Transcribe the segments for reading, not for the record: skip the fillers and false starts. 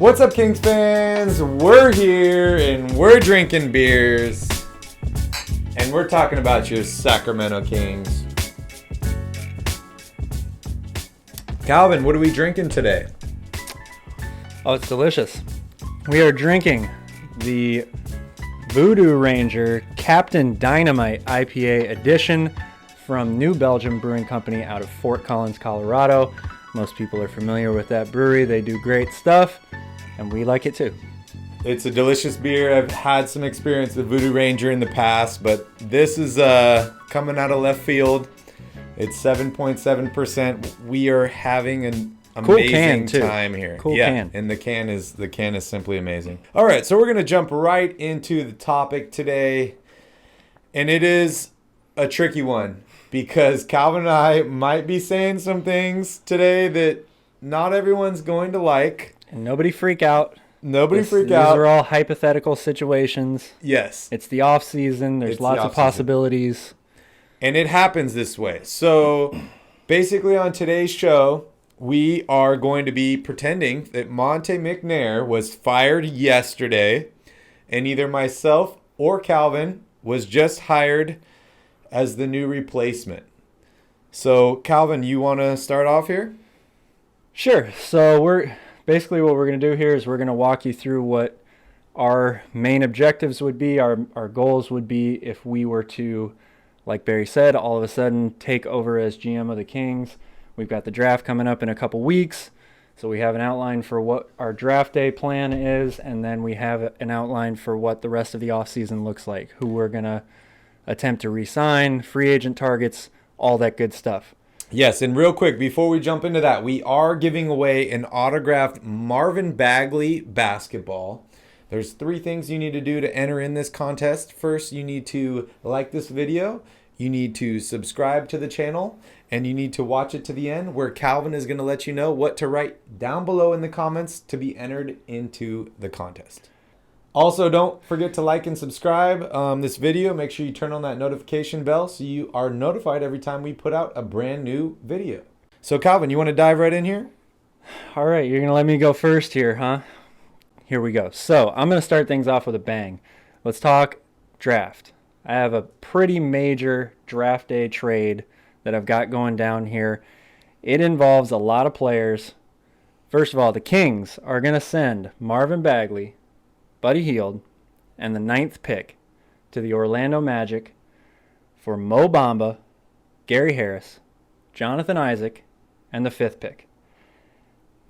What's up, Kings fans? We're here and we're drinking beers and we're talking about your Sacramento Kings. Calvin, what are we drinking today? Oh, it's delicious. We are drinking the Voodoo Ranger Captain Dynamite IPA edition from New Belgium Brewing Company out of Fort Collins, Colorado. Most people are familiar with that brewery. They do great stuff, and we like it too. It's a delicious beer. I've had some experience with Voodoo Ranger in the past, but this is coming out of left field. It's 7.7%. We are having an amazing time here. Cool can. And the can is simply amazing. All right, so we're going to jump right into the topic today. And it is a tricky one because Calvin and I might be saying some things today that not everyone's going to like. And nobody freak out. These are all hypothetical situations. Yes. It's the off season. There's lots of possibilities. And it happens this way. So basically on today's show, we are going to be pretending that Monte McNair was fired yesterday, and either myself or Calvin was just hired as the new replacement. So, Calvin, you want to start off here? Sure. So what we're going to do here is we're going to walk you through what our main objectives would be, our goals would be if we were to, like Barry said, all of a sudden take over as GM of the Kings. We've got the draft coming up in a couple weeks, so we have an outline for what our draft day plan is, and then we have an outline for what the rest of the offseason looks like, who we're going to attempt to re-sign, free agent targets, all that good stuff. Yes, and real quick, before we jump into that, we are giving away an autographed Marvin Bagley basketball. There's 3 things you need to do to enter in this contest. First, you need to like this video, you need to subscribe to the channel, and you need to watch it to the end, where Calvin is going to let you know what to write down below in the comments to be entered into the contest. Also, don't forget to like and subscribe this video. Make sure you turn on that notification bell so you are notified every time we put out a brand new video. So, Calvin, you want to dive right in here? All right, you're going to let me go first here, huh? Here we go. So, I'm going to start things off with a bang. Let's talk draft. I have a pretty major draft day trade that I've got going down here. It involves a lot of players. First of all, the Kings are going to send Marvin Bagley, Buddy Hield, and the 9th pick to the Orlando Magic for Mo Bamba, Gary Harris, Jonathan Isaac, and the 5th pick.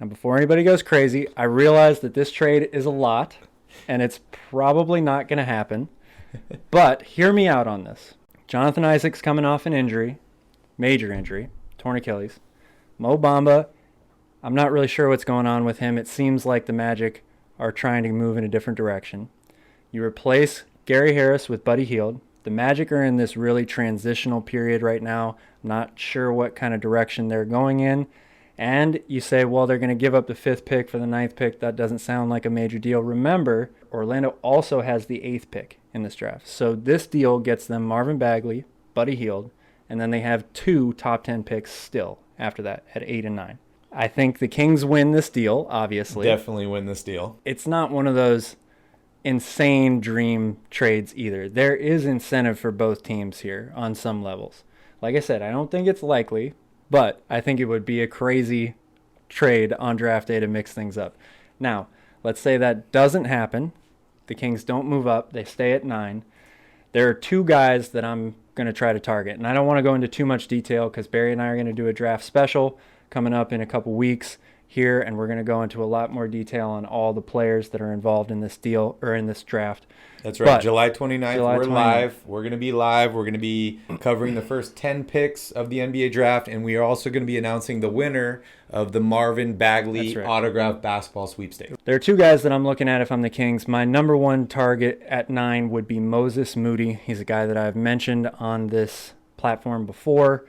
Now, before anybody goes crazy, I realize that this trade is a lot, and it's probably not going to happen. But hear me out on this. Jonathan Isaac's coming off an injury, major injury, torn Achilles. Mo Bamba, I'm not really sure what's going on with him. It seems like the Magic are trying to move in a different direction. You replace Gary Harris with Buddy Hield. The Magic are in this really transitional period right now. I'm not sure what kind of direction they're going in. And you say, well, they're going to give up the 5th pick for the 9th pick. That doesn't sound like a major deal. Remember, Orlando also has the 8th pick in this draft. So this deal gets them Marvin Bagley, Buddy Hield, and then they have 2 top 10 picks still after that at 8 and 9. I think the Kings win this deal, obviously. Definitely win this deal. It's not one of those insane dream trades either. There is incentive for both teams here on some levels. Like I said, I don't think it's likely, but I think it would be a crazy trade on draft day to mix things up. Now, let's say that doesn't happen. The Kings don't move up. They stay at 9. There are 2 guys that I'm going to try to target. And I don't want to go into too much detail because Barry and I are going to do a draft special coming up in a couple weeks here, and we're going to go into a lot more detail on all the players that are involved in this deal or in this draft. That's right. But July 29th, we're live. We're going to be live. We're going to be covering the first 10 picks of the NBA draft, and we are also going to be announcing the winner of the Marvin Bagley Autographed Basketball sweepstakes. There are 2 guys that I'm looking at if I'm the Kings. My number 1 target at 9 would be Moses Moody. He's a guy that I've mentioned on this platform before.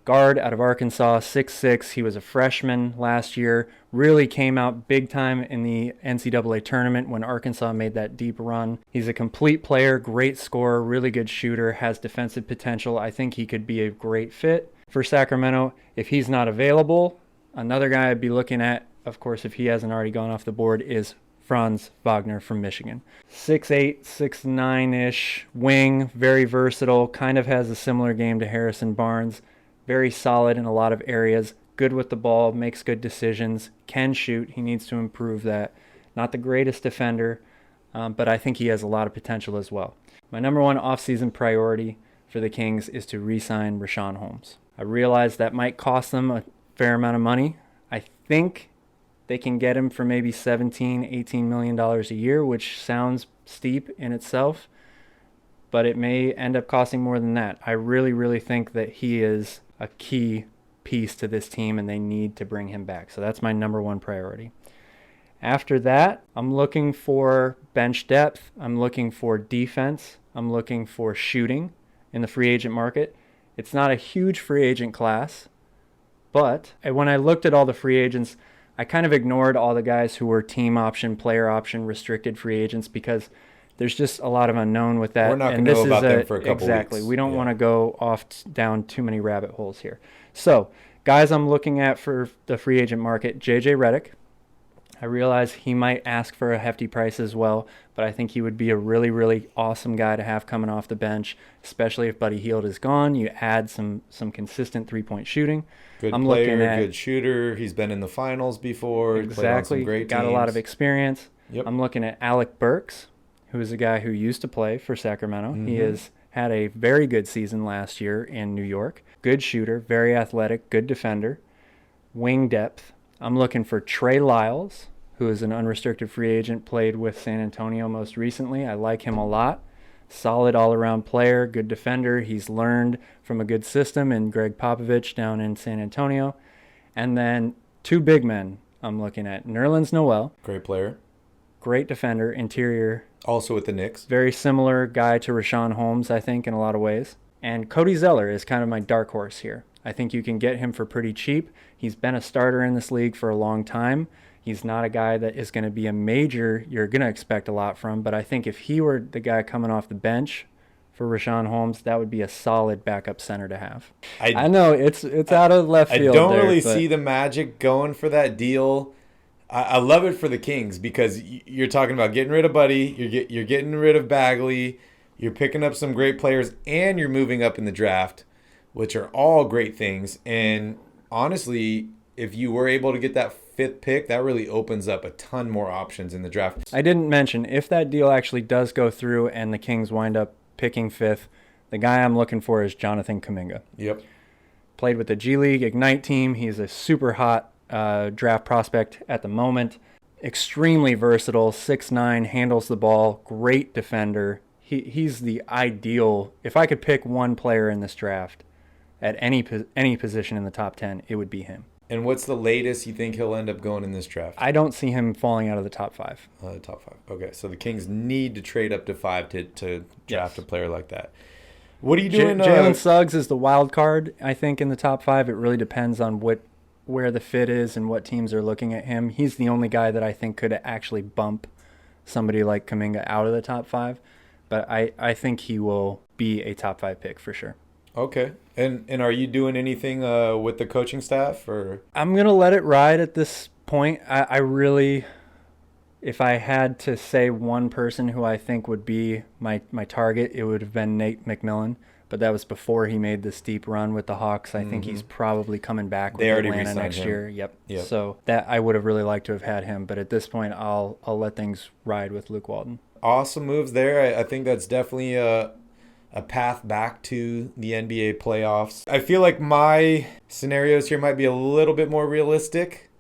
Guard out of Arkansas, 6'6". He was a freshman last year. Really came out big time in the NCAA tournament when Arkansas made that deep run. He's a complete player, great scorer, really good shooter, has defensive potential. I think he could be a great fit for Sacramento. If he's not available, another guy I'd be looking at of course, if he hasn't already gone off the board, is Franz Wagner from Michigan. 6'8", 6'9"-ish wing, very versatile, kind of has a similar game to Harrison Barnes. Very solid in a lot of areas, good with the ball, makes good decisions, can shoot. He needs to improve that. Not the greatest defender, but I think he has a lot of potential as well. My number one offseason priority for the Kings is to re-sign Richaun Holmes. I realize that might cost them a fair amount of money. I think they can get him for maybe $17, $18 million a year, which sounds steep in itself, but it may end up costing more than that. I really, really think that he is a key piece to this team, and they need to bring him back. So that's my number one priority. After that, I'm looking for bench depth. I'm looking for defense. I'm looking for shooting in the free agent market. It's not a huge free agent class, but when I looked at all the free agents, I kind of ignored all the guys who were team option, player option, restricted free agents because there's just a lot of unknown with that. We're not going to know about them for a couple exactly. weeks. We don't want to go off down too many rabbit holes here. So, guys I'm looking at for the free agent market, JJ Redick. I realize he might ask for a hefty price as well, but I think he would be a really, really awesome guy to have coming off the bench, especially if Buddy Hield is gone. You add some consistent three-point shooting. Good player, good shooter. He's been in the finals before. Exactly. Played on some great Got teams. a lot of experience. Yep. I'm looking at Alec Burks, who is a guy who used to play for Sacramento. He has had a very good season last year in New York. Good shooter, very athletic, good defender. Wing depth. I'm looking for Trey Lyles, who is an unrestricted free agent, played with San Antonio most recently. I like him a lot. Solid all-around player, good defender. He's learned from a good system in Greg Popovich down in San Antonio. And then two big men I'm looking at. Nerlens Noel. Great player. Great defender, interior. Also with the Knicks. Very similar guy to Richaun Holmes, I think, in a lot of ways. And Cody Zeller is kind of my dark horse here. I think you can get him for pretty cheap. He's been a starter in this league for a long time. He's not a guy that is going to be a major you're going to expect a lot from, but I think if he were the guy coming off the bench for Richaun Holmes, that would be a solid backup center to have. I know it's out of left field. I don't really see the Magic going for that deal. I love it for the Kings because you're talking about getting rid of Buddy, you're getting rid of Bagley, you're picking up some great players, and you're moving up in the draft, which are all great things. And honestly, if you were able to get that fifth pick, that really opens up a ton more options in the draft. I didn't mention, if that deal actually does go through and the Kings wind up picking fifth, the guy I'm looking for is Jonathan Kuminga. Yep. Played with the G League Ignite team. He's a super hot draft prospect at the moment. Extremely versatile, 6'9", handles the ball, great defender. He's the ideal. If I could pick one player in this draft at any position in the top 10, it would be him. And what's the latest you think he'll end up going in this draft? I don't see him falling out of the top 5. Top 5. Okay, so the Kings need to trade up to 5 to draft a player like that. What are you doing? Jalen Suggs is the wild card, I think, in the top 5. It really depends on where the fit is and what teams are looking at him. He's the only guy that I think could actually bump somebody like Kuminga out of the top 5. But I think he will be a top 5 pick for sure. Okay. And are you doing anything with the coaching staff? Or I'm going to let it ride at this point. I really, if I had to say one person who I think would be my target, it would have been Nate McMillan. But that was before he made this deep run with the Hawks. I think he's probably coming back with Atlanta next year. Yep. So that I would have really liked to have had him. But at this point, I'll let things ride with Luke Walton. Awesome moves there. I think that's definitely a path back to the NBA playoffs. I feel like my scenarios here might be a little bit more realistic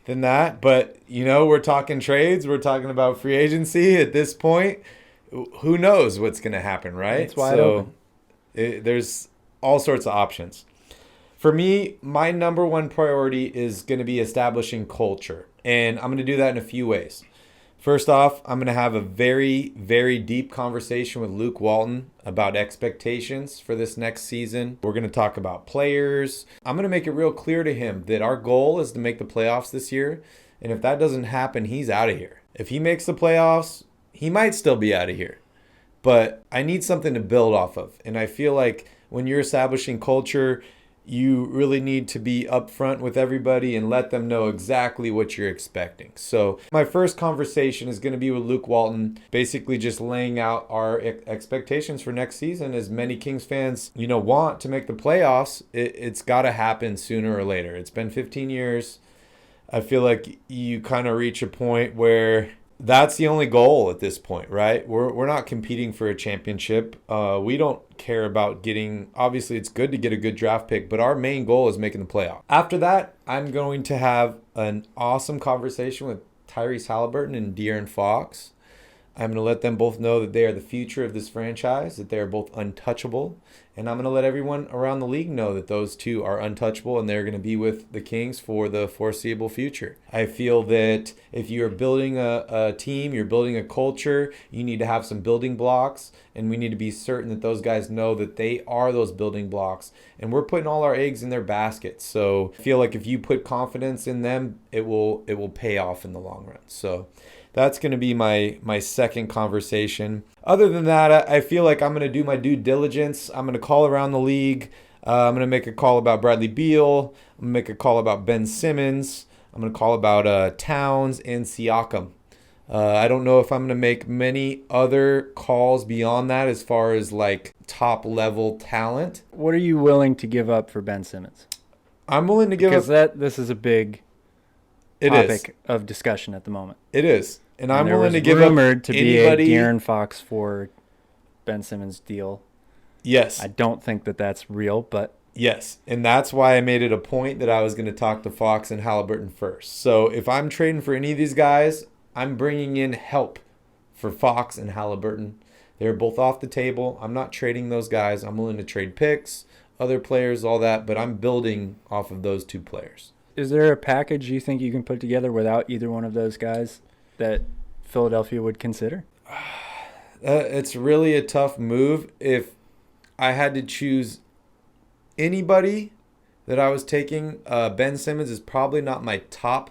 than that. But, we're talking trades. We're talking about free agency at this point. Who knows what's going to happen, right? It's wide open. There's all sorts of options. For me, my number one priority is going to be establishing culture. And I'm going to do that in a few ways. First off, I'm going to have a very, very deep conversation with Luke Walton about expectations for this next season. We're going to talk about players. I'm going to make it real clear to him that our goal is to make the playoffs this year. And if that doesn't happen, he's out of here. If he makes the playoffs, he might still be out of here. But I need something to build off of. And I feel like when you're establishing culture, you really need to be upfront with everybody and let them know exactly what you're expecting. So my first conversation is going to be with Luke Walton, basically just laying out our expectations for next season. As many Kings fans, want to make the playoffs, it's got to happen sooner or later. It's been 15 years. I feel like you kind of reach a point where that's the only goal at this point, right? We're not competing for a championship. We don't care about getting, obviously it's good to get a good draft pick, but our main goal is making the playoff. After that, I'm going to have an awesome conversation with Tyrese Haliburton and De'Aaron Fox. I'm going to let them both know that they are the future of this franchise, that they are both untouchable. And I'm going to let everyone around the league know that those two are untouchable and they're going to be with the Kings for the foreseeable future. I feel that if you're building a team, you're building a culture, you need to have some building blocks. And we need to be certain that those guys know that they are those building blocks. And we're putting all our eggs in their baskets. So I feel like if you put confidence in them, it will pay off in the long run. So that's going to be my second conversation. Other than that, I feel like I'm going to do my due diligence. I'm going to call around the league. I'm going to make a call about Bradley Beal. I'm going to make a call about Ben Simmons. I'm going to call about Towns and Siakam. I don't know if I'm going to make many other calls beyond that as far as like top level talent. What are you willing to give up for Ben Simmons? I'm willing to give up. Because this is a big topic of discussion at the moment. It is. And I'm willing to give up rumored to anybody. Be a De'Aaron Fox for Ben Simmons deal. Yes. I don't think that that's real, but yes. And that's why I made it a point that I was going to talk to Fox and Haliburton first. So if I'm trading for any of these guys, I'm bringing in help for Fox and Haliburton. They're both off the table. I'm not trading those guys. I'm willing to trade picks, other players, all that, but I'm building off of those two players. Is there a package you think you can put together without either one of those guys that Philadelphia would consider? It's really a tough move. If I had to choose anybody that I was taking, Ben Simmons is probably not my top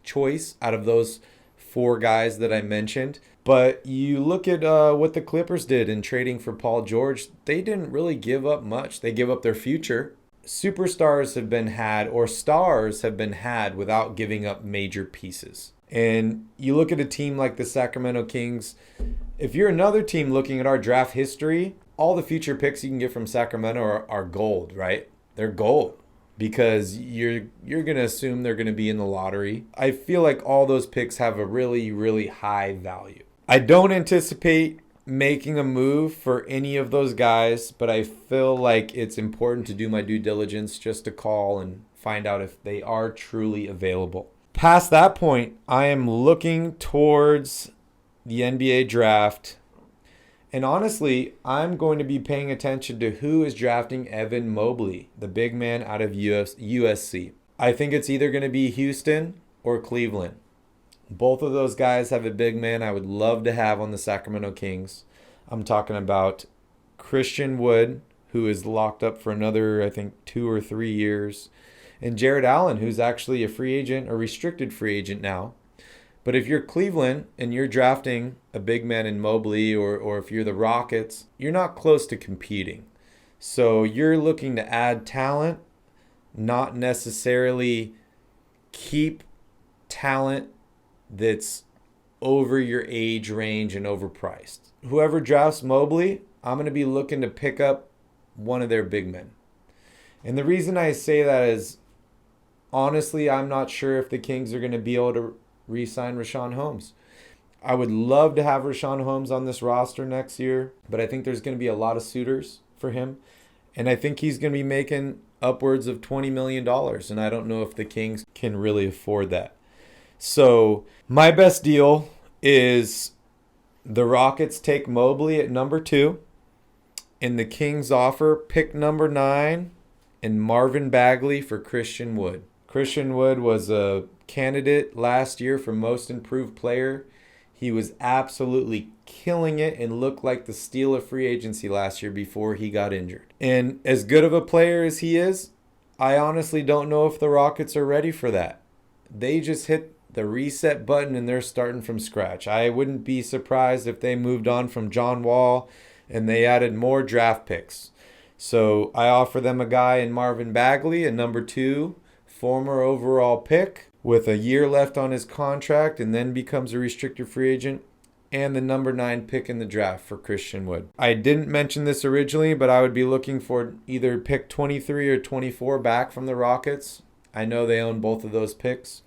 choice out of those four guys that I mentioned. But you look at what the Clippers did in trading for Paul George. They didn't really give up much. They give up their future. Superstars have been had, or stars have been had, without giving up major pieces. And you look at a team like the Sacramento Kings. If you're another team looking at our draft history, all the future picks you can get from Sacramento are gold, right? They're gold because you're going to assume they're going to be in the lottery. I feel like all those picks have a really, really high value. I don't anticipate making a move for any of those guys, but I feel like it's important to do my due diligence just to call and find out if they are truly available. Past that point, I am looking towards the NBA draft. And honestly, I'm going to be paying attention to who is drafting Evan Mobley, the big man out of USC. I think it's either going to be Houston or Cleveland. Both of those guys have a big man I would love to have on the Sacramento Kings. I'm talking about Christian Wood, who is locked up for another, I think, 2 or 3 years, and Jared Allen, who's actually a free agent, a restricted free agent now. But if you're Cleveland and you're drafting a big man in Mobley, or if you're the Rockets, you're not close to competing. So you're looking to add talent, not necessarily keep talent that's over your age range and overpriced. Whoever drafts Mobley, I'm going to be looking to pick up one of their big men. And the reason I say that is, honestly, I'm not sure if the Kings are going to be able to re-sign Richaun Holmes. I would love to have Richaun Holmes on this roster next year, but I think there's going to be a lot of suitors for him. And I think he's going to be making upwards of $20 million, and I don't know if the Kings can really afford that. So my best deal is the Rockets take Mobley at number 2, and the Kings offer pick number 9 and Marvin Bagley for Christian Wood. Christian Wood was a candidate last year for most improved player. He was absolutely killing it and looked like the steal of free agency last year before he got injured. And as good of a player as he is, I honestly don't know if the Rockets are ready for that. They just hit the reset button and they're starting from scratch. I wouldn't be surprised if they moved on from John Wall and they added more draft picks. So I offer them a guy in Marvin Bagley, a number 2, former overall pick with a year left on his contract and then becomes a restricted free agent, and the number 9 pick in the draft for Christian Wood. I didn't mention this originally, but I would be looking for either pick 23 or 24 back from the Rockets. I know they own both of those picks,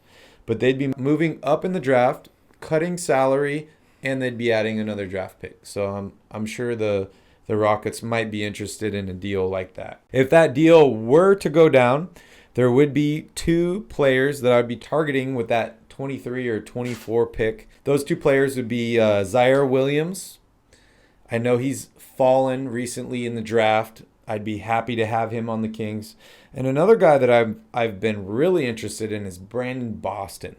but they'd be moving up in the draft, cutting salary, and they'd be adding another draft pick. So I'm sure the Rockets might be interested in a deal like that. If that deal were to go down, there would be 2 players that I'd be targeting with that 23 or 24 pick. Those 2 players would be Zaire Williams. I know he's fallen recently in the draft. I'd be happy to have him on the Kings. And another guy that I've been really interested in is Brandon Boston.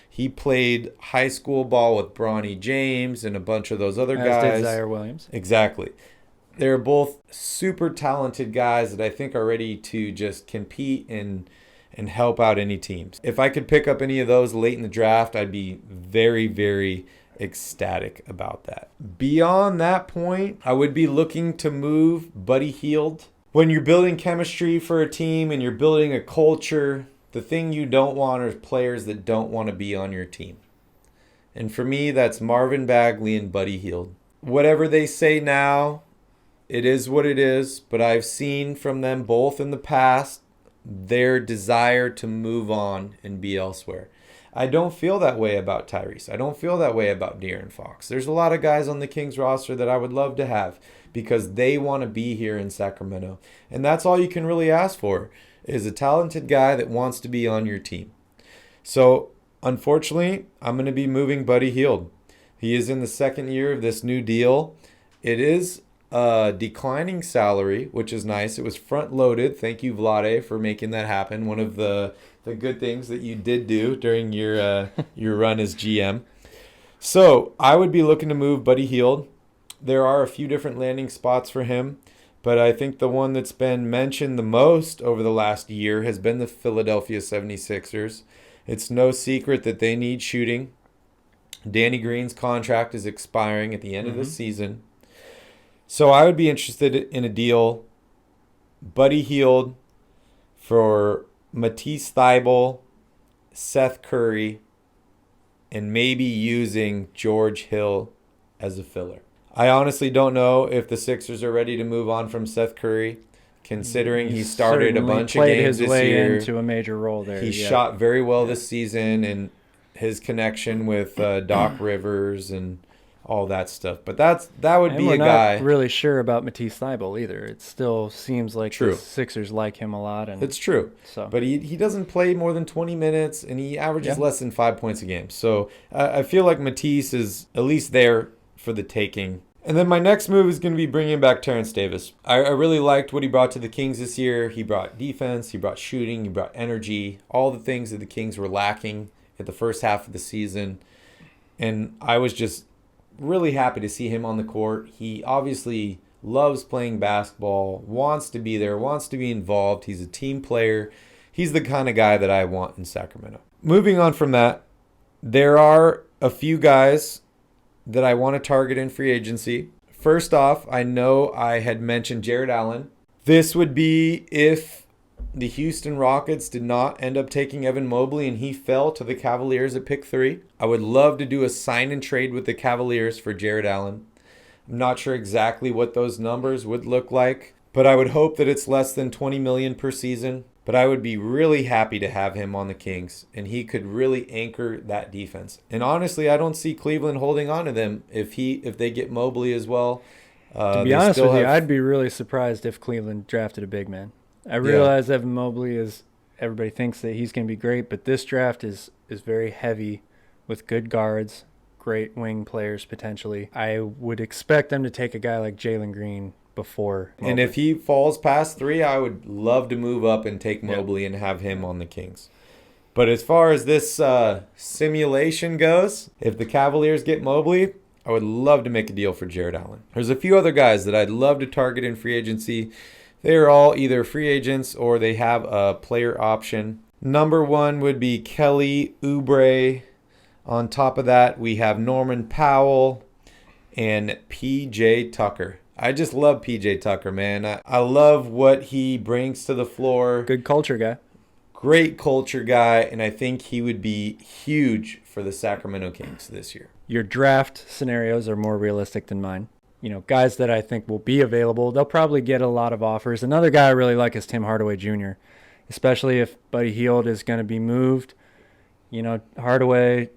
He played high school ball with Bronny James and a bunch of those other guys. As did Zaire Williams. Exactly. They're both super talented guys that I think are ready to just compete and help out any teams. If I could pick up any of those late in the draft, I'd be very, very ecstatic about that. Beyond that point, I would be looking to move Buddy Hield. When you're building chemistry for a team and you're building a culture, the thing you don't want are players that don't want to be on your team. And for me, that's Marvin Bagley and Buddy Hield. Whatever they say now, it is what it is, but I've seen from them both in the past their desire to move on and be elsewhere. I don't feel that way about Tyrese. I don't feel that way about De'Aaron Fox. There's a lot of guys on the Kings roster that I would love to have because they want to be here in Sacramento. And that's all you can really ask for is a talented guy that wants to be on your team. So, unfortunately, I'm going to be moving Buddy Hield. He is in the second year of this new deal. It is a declining salary, which is nice. It was front loaded. Thank you, Vlade, for making that happen. One of the good things that you did do during your run as GM. So I would be looking to move Buddy Hield. There are a few different landing spots for him, but I think the one that's been mentioned the most over the last year has been the Philadelphia 76ers. It's no secret that they need shooting. Danny Green's contract is expiring at the end of the season. So I would be interested in a deal, Buddy Hield for Matisse Thybulle, Seth Curry, and maybe using George Hill as a filler. I honestly don't know if the Sixers are ready to move on from Seth Curry, considering he started a bunch of games this year. Into a major role there. He shot very well this season, and his connection with Doc Rivers and all that stuff. But that would be a guy. I'm not really sure about Matisse Thybulle either. It still seems like True. the Sixers like him a lot. And it's true. So. But he doesn't play more than 20 minutes, and he averages less than 5 points a game. So I feel like Matisse is at least there for the taking. And then my next move is going to be bringing back Terrence Davis. I really liked what he brought to the Kings this year. He brought defense, he brought shooting, he brought energy, all the things that the Kings were lacking at the first half of the season. And I was just really happy to see him on the court. He obviously loves playing basketball, wants to be there, wants to be involved. He's a team player. He's the kind of guy that I want in Sacramento. Moving on from that, there are a few guys that I want to target in free agency. First off, I know I had mentioned Jared Allen. This would be if the Houston Rockets did not end up taking Evan Mobley and he fell to the Cavaliers at pick 3. I would love to do a sign and trade with the Cavaliers for Jared Allen. I'm not sure exactly what those numbers would look like, but I would hope that it's less than $20 million per season. But I would be really happy to have him on the Kings, and he could really anchor that defense. And honestly, I don't see Cleveland holding on to them if they get Mobley as well. To be honest with you, I'd be really surprised if Cleveland drafted a big man. I realize Evan Mobley is, everybody thinks that he's going to be great, but this draft is very heavy with good guards, great wing players potentially. I would expect them to take a guy like Jalen Green before Mobley. And if he falls past 3, I would love to move up and take Mobley and have him on the Kings. But as far as this simulation goes, if the Cavaliers get Mobley, I would love to make a deal for Jared Allen. There's a few other guys that I'd love to target in free agency. They are all either free agents or they have a player option. Number 1 would be Kelly Oubre. On top of that, we have Norman Powell and P.J. Tucker. I just love PJ Tucker, man. I love what he brings to the floor. Good culture guy. Great culture guy, and I think he would be huge for the Sacramento Kings this year. Your draft scenarios are more realistic than mine. You know, guys that I think will be available, they'll probably get a lot of offers. Another guy I really like is Tim Hardaway Jr., especially if Buddy Hield is going to be moved. You know, Hardaway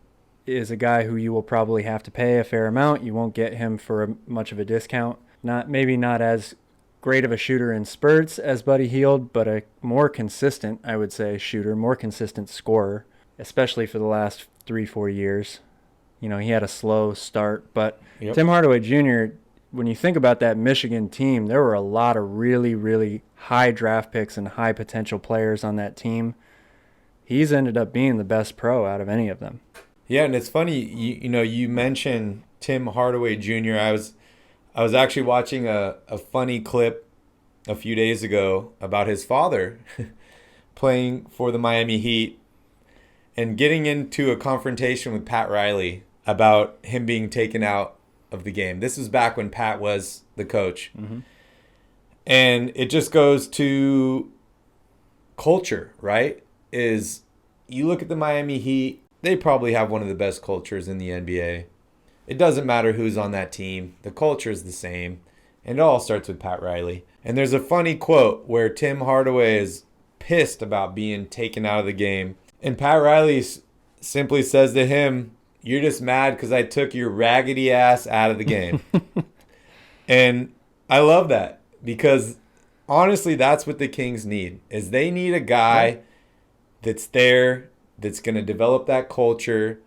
is a guy who you will probably have to pay a fair amount. You won't get him for much of a discount. Maybe not as great of a shooter in spurts as Buddy Hield, but a more consistent, I would say, shooter, more consistent scorer, especially for the last 3-4 years. You know, he had a slow start, but Tim Hardaway Jr., when you think about that Michigan team, there were a lot of really, really high draft picks and high potential players on that team. He's ended up being the best pro out of any of them. Yeah, and it's funny, you mentioned Tim Hardaway Jr. I was actually watching a funny clip a few days ago about his father playing for the Miami Heat and getting into a confrontation with Pat Riley about him being taken out of the game. This was back when Pat was the coach. Mm-hmm. And it just goes to culture, right? Is you look at the Miami Heat, they probably have one of the best cultures in the NBA. It doesn't matter who's on that team. The culture is the same. And it all starts with Pat Riley. And there's a funny quote where Tim Hardaway is pissed about being taken out of the game. And Pat Riley simply says to him, "You're just mad because I took your raggedy ass out of the game." And I love that because honestly, that's what the Kings need. Is they need a guy that's there, that's going to develop that culture.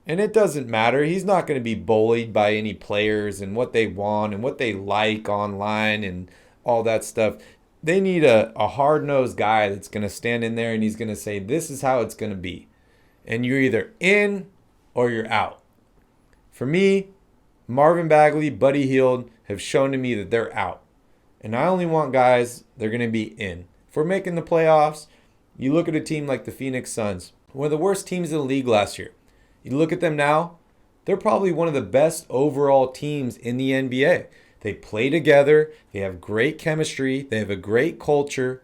And it doesn't matter. He's not going to be bullied by any players and what they want and what they like online and all that stuff. They need a hard-nosed guy that's going to stand in there and he's going to say, this is how it's going to be. And you're either in or you're out. For me, Marvin Bagley, Buddy Hield have shown to me that they're out. And I only want guys that are going to be in. If we're making the playoffs, you look at a team like the Phoenix Suns, one of the worst teams in the league last year. You look at them now, they're probably one of the best overall teams in the NBA. They play together. They have great chemistry. They have a great culture.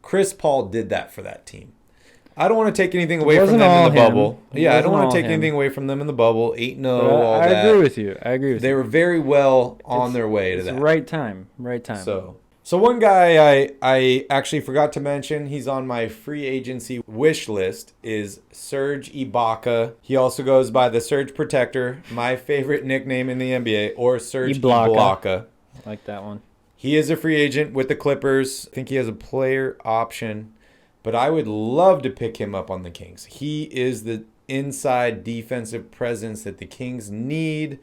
Chris Paul did that for that team. I don't want to take anything away from them in the bubble. Yeah, I don't want to take anything away from them in the bubble. 8-0, all that. I agree with you. They were very well on their way to that. Right time. So one guy I actually forgot to mention, he's on my free agency wish list, is Serge Ibaka. He also goes by the Surge Protector, my favorite nickname in the NBA, or Serge Ibaka. I like that one. He is a free agent with the Clippers. I think he has a player option, but I would love to pick him up on the Kings. He is the inside defensive presence that the Kings need.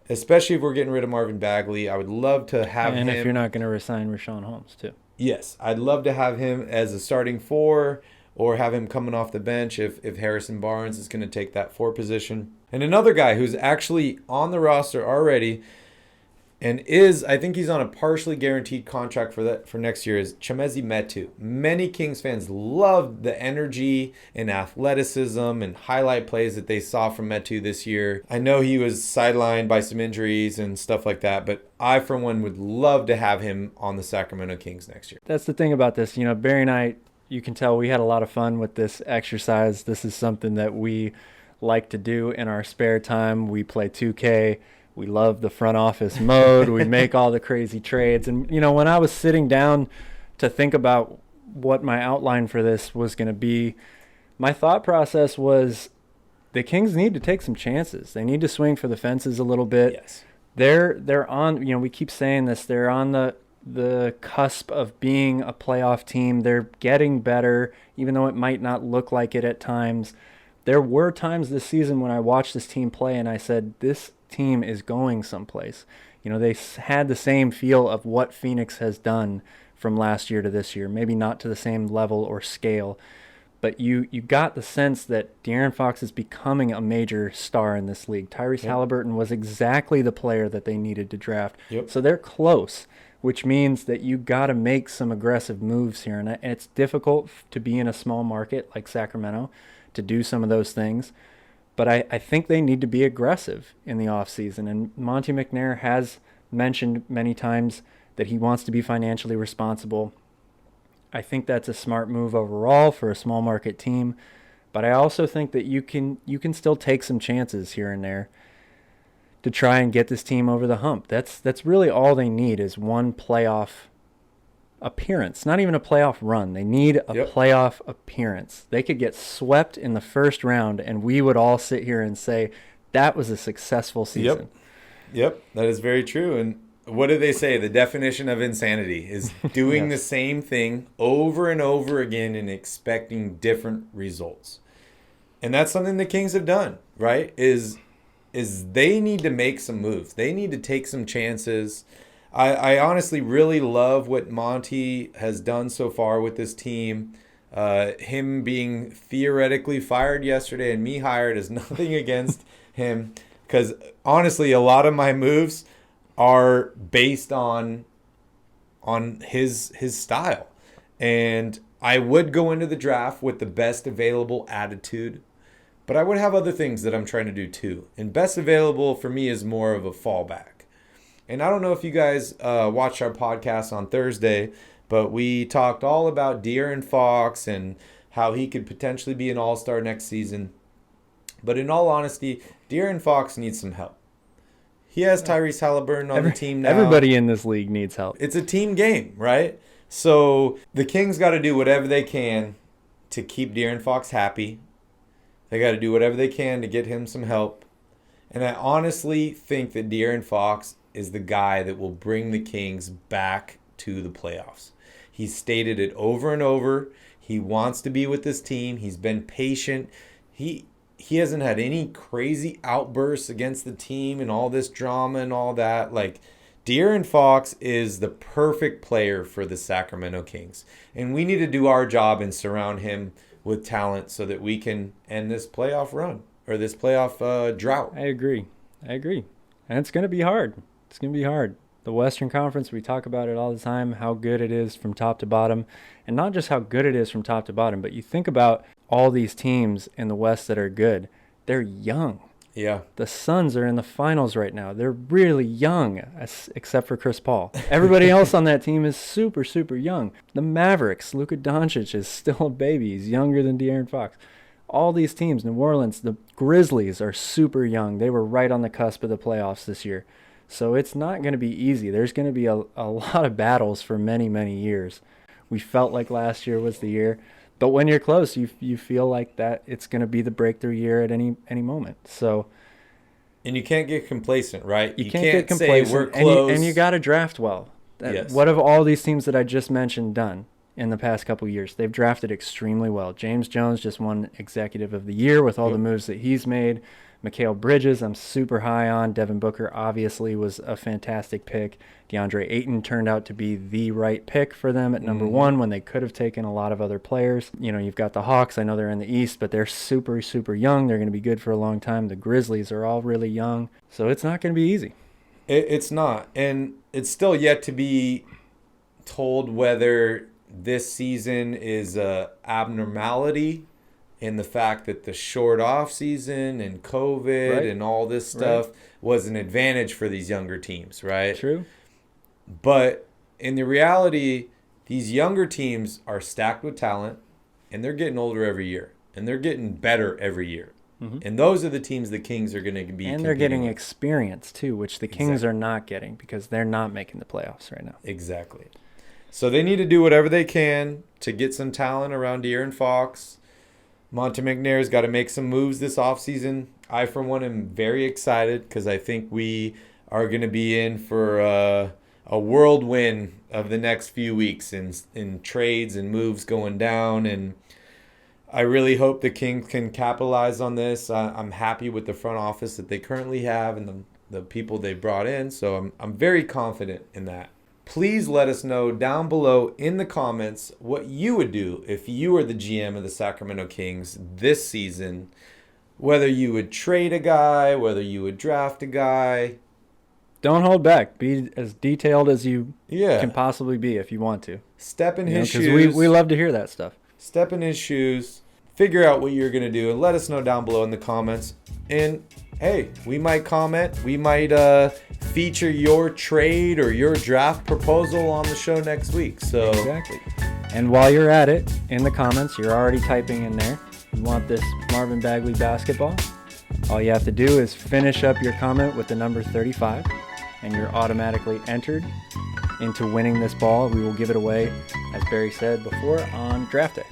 Especially if we're getting rid of Marvin Bagley. I would love to have him. And if you're not going to resign Rashawn Holmes, too. Yes. I'd love to have him as a starting 4 or have him coming off the bench if Harrison Barnes is going to take that 4 position. And another guy who's actually on the roster already and I think he's on a partially guaranteed contract for next year, is Chimezie Metu. Many Kings fans loved the energy and athleticism and highlight plays that they saw from Metu this year. I know he was sidelined by some injuries and stuff like that, but I, for one, would love to have him on the Sacramento Kings next year. That's the thing about this. You know, Barry and I, you can tell we had a lot of fun with this exercise. This is something that we like to do in our spare time. We play 2K. We love the front office mode. We make all the crazy trades. And, you know, when I was sitting down to think about what my outline for this was going to be, my thought process was the Kings need to take some chances. They need to swing for the fences a little bit. Yes. They're on, you know, we keep saying this, they're on the cusp of being a playoff team. They're getting better, even though it might not look like it at times. There were times this season when I watched this team play and I said, this team is going someplace. You know, they had the same feel of what Phoenix has done from last year to this year. Maybe not to the same level or scale, but you got the sense that De'Aaron Fox is becoming a major star in this league. Tyrese Haliburton was exactly the player that they needed to draft. Yep. So they're close, which means that you got to make some aggressive moves here. And it's difficult to be in a small market like Sacramento to do some of those things. But I think they need to be aggressive in the offseason. And Monty McNair has mentioned many times that he wants to be financially responsible. I think that's a smart move overall for a small market team, but I also think that you can still take some chances here and there to try and get this team over the hump. That's really all they need is one playoff appearance, not even a playoff run. They need a playoff appearance. They could get swept in the first round, and we would all sit here and say that was a successful season. Yep, that is very true. And what do they say? The definition of insanity is doing the same thing over and over again and expecting different results. And that's something the Kings have done, right? Is they need to make some moves. They need to take some chances. I honestly really love what Monty has done so far with this team. Him being theoretically fired yesterday and me hired is nothing against him, because honestly, a lot of my moves are based on his style. And I would go into the draft with the best available attitude, but I would have other things that I'm trying to do too. And best available for me is more of a fallback. And I don't know if you guys watched our podcast on Thursday, but we talked all about De'Aaron Fox and how he could potentially be an all-star next season. But in all honesty, De'Aaron Fox needs some help. He has Tyrese Haliburton on the team now. Everybody in this league needs help. It's a team game, right? So the Kings got to do whatever they can to keep De'Aaron Fox happy. They got to do whatever they can to get him some help. And I honestly think that De'Aaron Fox is the guy that will bring the Kings back to the playoffs. He's stated it over and over. He wants to be with this team. He's been patient. He hasn't had any crazy outbursts against the team and all this drama and all that. Like, De'Aaron Fox is the perfect player for the Sacramento Kings. And we need to do our job and surround him with talent so that we can end this playoff run or this playoff drought. I agree. And it's going to be hard. It's going to be hard. The Western Conference, we talk about it all the time, how good it is from top to bottom. And not just how good it is from top to bottom, but you think about all these teams in the West that are good. They're young. Yeah. The Suns are in the finals right now. They're really young, except for Chris Paul. Everybody else on that team is super, super young. The Mavericks, Luka Doncic is still a baby. He's younger than De'Aaron Fox. All these teams, New Orleans, the Grizzlies are super young. They were right on the cusp of the playoffs this year. So it's not going to be easy. There's going to be a lot of battles for many, many years. We felt like last year was the year. But when you're close, you feel like that it's going to be the breakthrough year at any moment. So, and you can't get complacent, right? You can't get complacent, say we're close. And you got to draft well. Yes. What have all these teams that I just mentioned done in the past couple of years? They've drafted extremely well. James Jones just won Executive of the Year with all the moves that he's made. Mikal Bridges, I'm super high on. Devin Booker obviously was a fantastic pick. DeAndre Ayton turned out to be the right pick for them at number one when they could have taken a lot of other players. You know, you've got the Hawks. I know they're in the East, but they're super, super young. They're going to be good for a long time. The Grizzlies are all really young. So it's not going to be easy. It's not. And it's still yet to be told whether this season is a abnormality in the fact that the short off season and COVID and all this stuff was an advantage for these younger teams, right? True. But in the reality, these younger teams are stacked with talent, and they're getting older every year, and they're getting better every year. And those are the teams the Kings are going to be. And they're getting experience too, which the Kings are not getting because they're not making the playoffs right now. Exactly. So they need to do whatever they can to get some talent around De'Aaron Fox. Monte McNair's got to make some moves this offseason. I, for one, am very excited because I think we are going to be in for a whirlwind of the next few weeks in trades and moves going down. And I really hope the Kings can capitalize on this. I'm happy with the front office that they currently have and the people they brought in. So I'm very confident in that. Please let us know down below in the comments what you would do if you were the GM of the Sacramento Kings this season. Whether you would trade a guy, whether you would draft a guy. Don't hold back. Be as detailed as you can possibly be if you want to. Step in his shoes. Because we love to hear that stuff. Step in his shoes. Figure out what you're going to do and let us know down below in the comments. And hey, we might comment. We might feature your trade or your draft proposal on the show next week. So Exactly. And while you're at it, in the comments, you're already typing in there, you want this Marvin Bagley basketball. All you have to do is finish up your comment with the number 35, and you're automatically entered into winning this ball. We will give it away, as Barry said before, on draft day,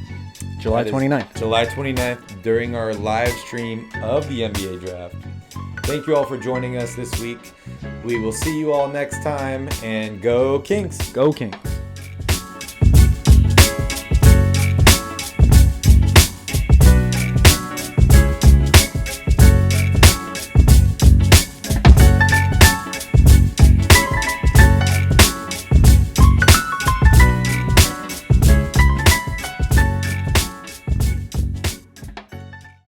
July 29th. July 29th during our live stream of the NBA draft. Thank you all for joining us this week. We will see you all next time, and go Kings. Go Kings.